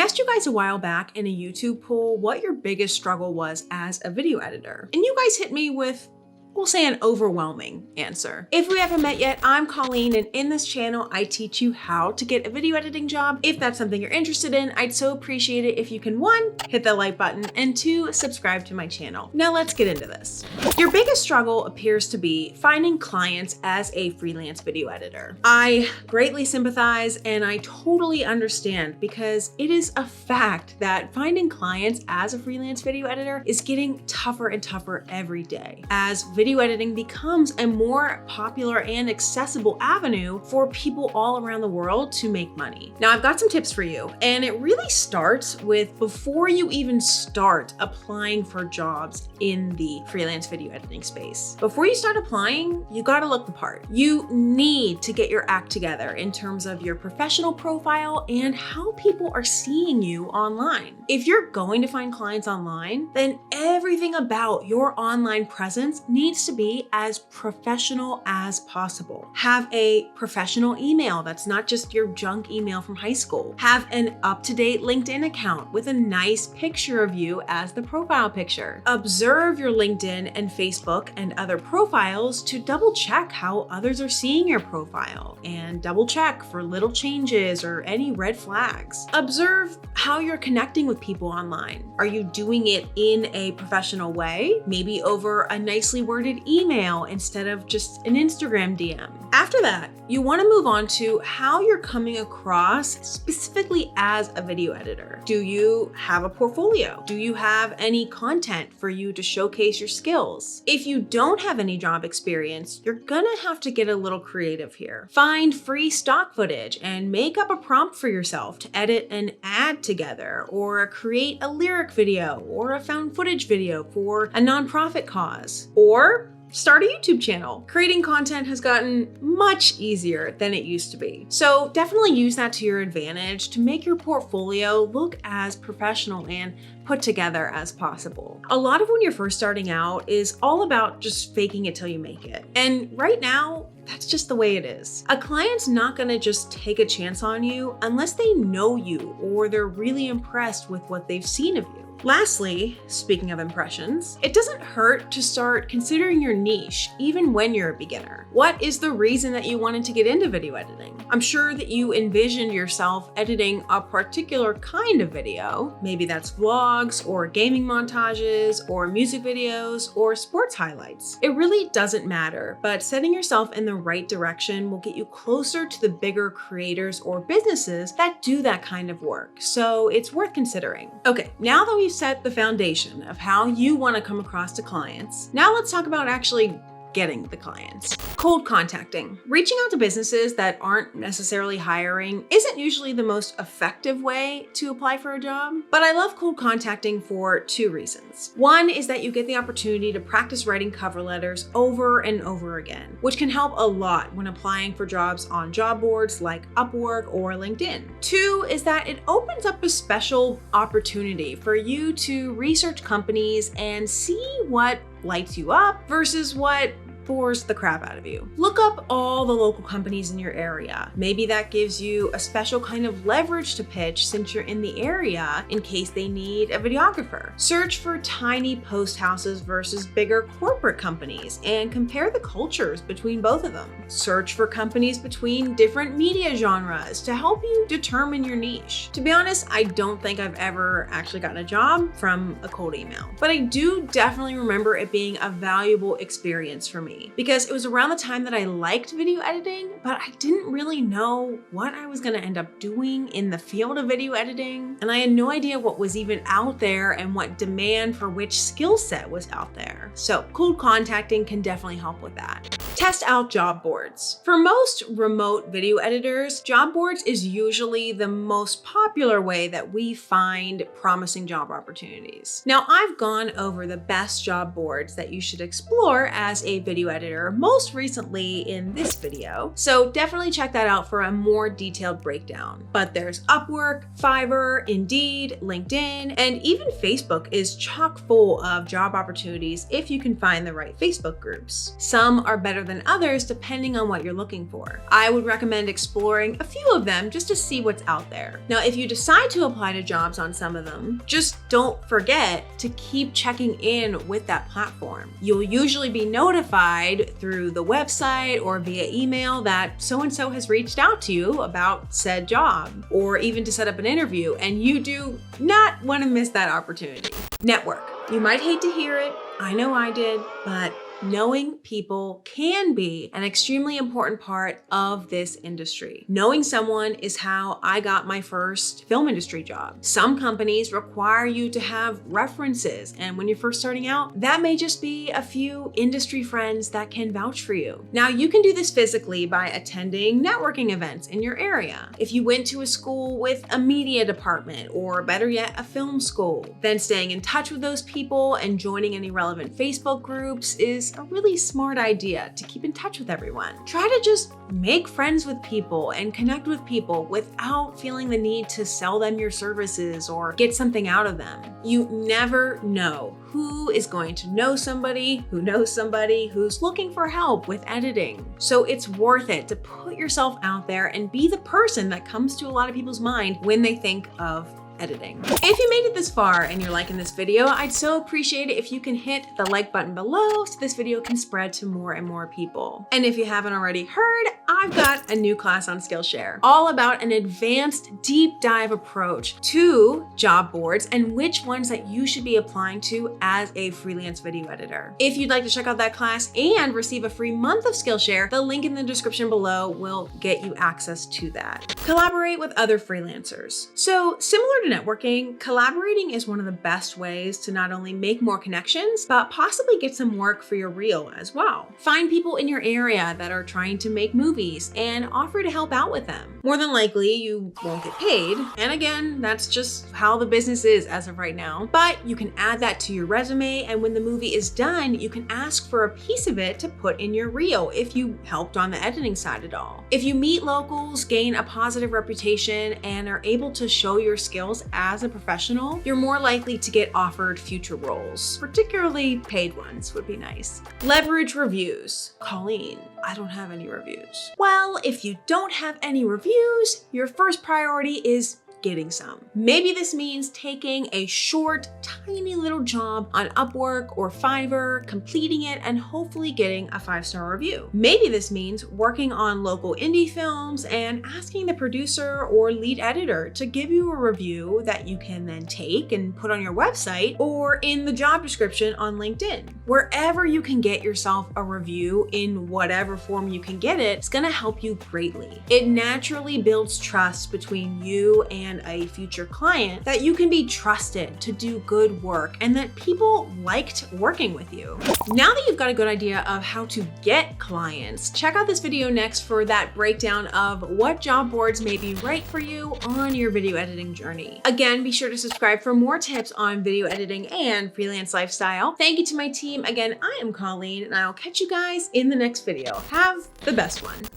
asked you guys a while back in a YouTube poll what your biggest struggle was as a video editor. And you guys hit me with, we'll say, an overwhelming answer. If we haven't met yet, I'm Colleen, and in this channel, I teach you how to get a video editing job. If that's something you're interested in, I'd so appreciate it if you can 1, hit the like button, and 2, subscribe to my channel. Now let's get into this. Your biggest struggle appears to be finding clients as a freelance video editor. I greatly sympathize and I totally understand, because it is a fact that finding clients as a freelance video editor is getting tougher and tougher every day as video editing becomes a more popular and accessible avenue for people all around the world to make money. Now, I've got some tips for you, and it really starts with before you even start applying for jobs in the freelance video editing space. Before you start applying, you gotta look the part. You need to get your act together in terms of your professional profile and how people are seeing you online. If you're going to find clients online, then everything about your online presence needs to be as professional as possible. Have a professional email that's not just your junk email from high school. Have an up-to-date LinkedIn account with a nice picture of you as the profile picture. Observe your LinkedIn and Facebook and other profiles to double check how others are seeing your profile, and double check for little changes or any red flags. Observe how you're connecting with people online. Are you doing it in a professional way? Maybe over a nicely worded email instead of just an Instagram DM. After that, you want to move on to how you're coming across specifically as a video editor. Do you have a portfolio? Do you have any content for you to showcase your skills? If you don't have any job experience, you're gonna have to get a little creative here. Find free stock footage and make up a prompt for yourself to edit an ad together, or create a lyric video or a found footage video for a nonprofit cause, or start a YouTube channel. Creating content has gotten much easier than it used to be. So definitely use that to your advantage to make your portfolio look as professional and put together as possible. A lot of when you're first starting out is all about just faking it till you make it. And right now, that's just the way it is. A client's not gonna just take a chance on you unless they know you or they're really impressed with what they've seen of you. Lastly, speaking of impressions, it doesn't hurt to start considering your niche, even when you're a beginner. What is the reason that you wanted to get into video editing? I'm sure that you envisioned yourself editing a particular kind of video. Maybe that's vlogs or gaming montages or music videos or sports highlights. It really doesn't matter, but setting yourself in the right direction will get you closer to the bigger creators or businesses that do that kind of work. So it's worth considering. Okay, now that we've set the foundation of how you want to come across to clients, now let's talk about actually getting the clients. Cold contacting. Reaching out to businesses that aren't necessarily hiring isn't usually the most effective way to apply for a job, but I love cold contacting for 2 reasons. One is that you get the opportunity to practice writing cover letters over and over again, which can help a lot when applying for jobs on job boards like Upwork or LinkedIn. 2 is that it opens up a special opportunity for you to research companies and see what lights you up versus what bores the crap out of you. Look up all the local companies in your area. Maybe that gives you a special kind of leverage to pitch since you're in the area in case they need a videographer. Search for tiny post houses versus bigger corporate companies and compare the cultures between both of them. Search for companies between different media genres to help you determine your niche. To be honest, I don't think I've ever actually gotten a job from a cold email, but I do definitely remember it being a valuable experience for me, because it was around the time that I liked video editing, but I didn't really know what I was gonna end up doing in the field of video editing. And I had no idea what was even out there and what demand for which skill set was out there. So cold contacting can definitely help with that. Test out job boards. For most remote video editors, job boards is usually the most popular way that we find promising job opportunities. Now, I've gone over the best job boards that you should explore as a video editor most recently in this video, so definitely check that out for a more detailed breakdown. But there's Upwork, Fiverr, Indeed, LinkedIn, and even Facebook is chock full of job opportunities if you can find the right Facebook groups. Some are better better than others depending on what you're looking for. I would recommend exploring a few of them just to see what's out there. Now, if you decide to apply to jobs on some of them, just don't forget to keep checking in with that platform. You'll usually be notified through the website or via email that so-and-so has reached out to you about said job, or even to set up an interview, and you do not want to miss that opportunity. Network. You might hate to hear it, I know I did, but knowing people can be an extremely important part of this industry. Knowing someone is how I got my first film industry job. Some companies require you to have references, and when you're first starting out, that may just be a few industry friends that can vouch for you. Now, you can do this physically by attending networking events in your area. If you went to a school with a media department, or better yet, a film school, then staying in touch with those people and joining any relevant Facebook groups is a really smart idea to keep in touch with everyone. Try to just make friends with people and connect with people without feeling the need to sell them your services or get something out of them. You never know who is going to know somebody who knows somebody who's looking for help with editing. So it's worth it to put yourself out there and be the person that comes to a lot of people's mind when they think of editing. If you made it this far and you're liking this video, I'd so appreciate it if you can hit the like button below so this video can spread to more and more people. And if you haven't already heard, I've got a new class on Skillshare, all about an advanced deep dive approach to job boards and which ones that you should be applying to as a freelance video editor. If you'd like to check out that class and receive a free month of Skillshare, the link in the description below will get you access to that. Collaborate with other freelancers. So similar to networking, collaborating is one of the best ways to not only make more connections, but possibly get some work for your reel as well. Find people in your area that are trying to make movies and offer to help out with them. More than likely, you won't get paid. And again, that's just how the business is as of right now. But you can add that to your resume, and when the movie is done, you can ask for a piece of it to put in your reel if you helped on the editing side at all. If you meet locals, gain a positive reputation, and are able to show your skills as a professional, you're more likely to get offered future roles, particularly paid ones would be nice. Leverage reviews. Colleen, I don't have any reviews. Well, if you don't have any reviews, your first priority is getting some. Maybe this means taking a short, tiny little job on Upwork or Fiverr, completing it, and hopefully getting a 5-star review. Maybe this means working on local indie films and asking the producer or lead editor to give you a review that you can then take and put on your website or in the job description on LinkedIn. Wherever you can get yourself a review in whatever form you can get it, it's gonna help you greatly. It naturally builds trust between you and a future client that you can be trusted to do good work and that people liked working with you. Now that you've got a good idea of how to get clients, check out this video next for that breakdown of what job boards may be right for you on your video editing journey. Again, be sure to subscribe for more tips on video editing and freelance lifestyle. Thank you to my team. Again, I am Colleen, and I'll catch you guys in the next video. Have the best one.